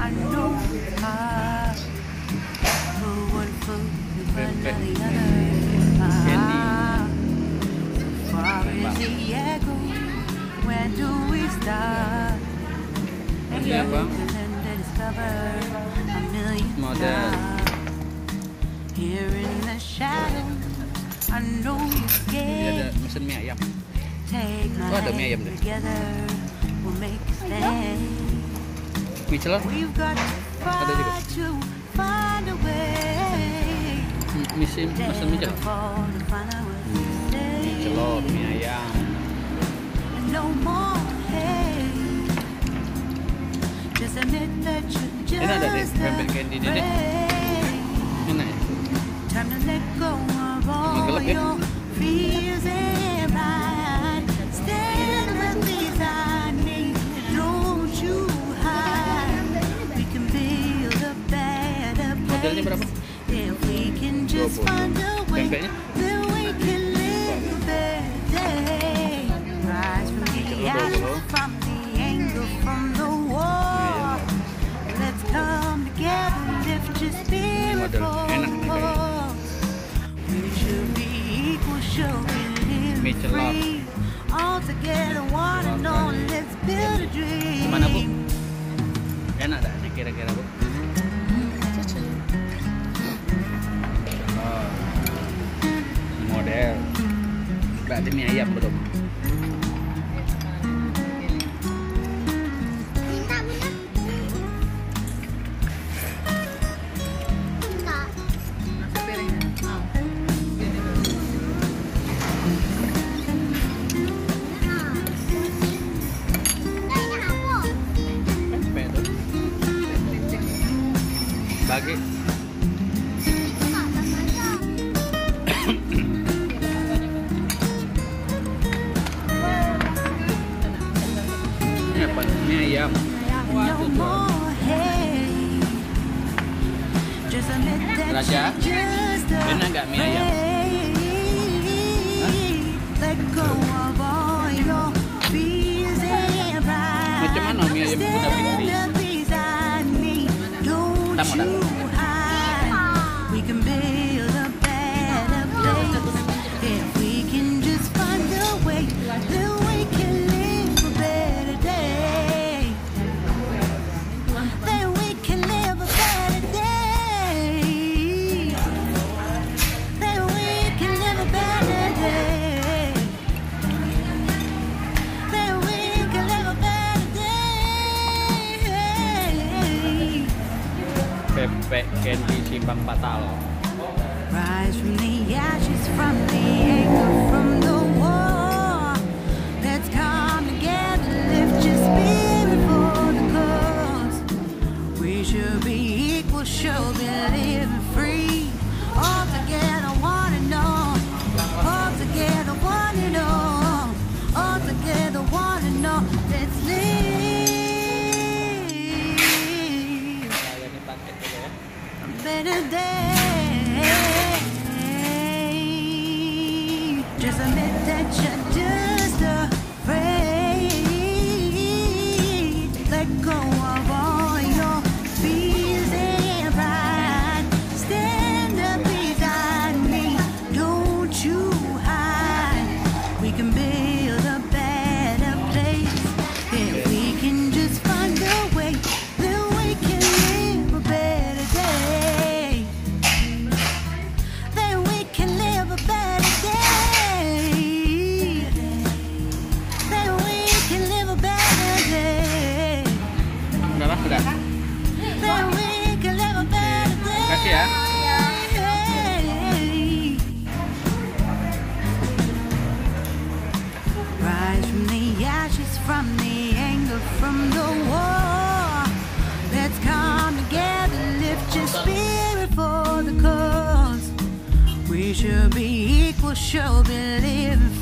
I know it's hard, but one foot in front of the other. So far as the echo, where do we start? And you can discover a million stars. Here in the shadows, I know you're scared. Ada mesin mie ayam. Take my Oh, ada mie ayam deh. together, we'll make a stand. Mie celor. We've got Ada juga. to find a way. Mesin mie celor. Mie celor, mie ayam. No more hate. Just admit that you're Ini ada deh, just pempek candy ini deh. Enak ya? time to let go of all Gelap ya? your fears and pride. Stand right beside me, don't you hide. We can build a better Modelnya place. berapa? If we can just 20. find a way, Pempeknya? then we can live a better day. Rise from the ashes, from the anger, from the war. Let's come together, lift your spirit Model for enak the nih kayaknya. cause. We should be equal, should be Mie living celor. free. All together, one and all, let's build a dream. Gimana Bu? Enak tak sih kira-kira Bu? Oh, model. Berarti mie ayam belum? Pempek tuh. Bagi. Ini apa? Mie ayam. No more hate. Just admit that Raja, you're just enak nggak mie ayam? Let go of all your fears and pride. Macam mana mie ayam Bunda Fikri? Stand beside me, don't Tama dah. you hide. We can build a better place. If we can just find a way, then we can live a better day. Then we can live a better day. Then we can live a better day. Then we can live a better day. Pempek candy Simpang Patal. Rise from the ashes, from the anger, from the war. Let's come together, lift your spirit for the cause. We should be equal, should be living free. All together, one and all. All together, one and all. All together, one and all. Let's live Layani paket dulu ya. a better day. Just admit that you're just afraid. Let go of all your fears and pride. Stand up beside me, don't you hide. We can build a better place. If we can just find a way, then we can live a better day. Then we can live a better day. Then we can live a better day. Udah? Then we can live a better day. Kasih ya. Rise from the ashes, from the anger, from the war. Let's come together, lift your spirit for the cause. We should be equal, should be living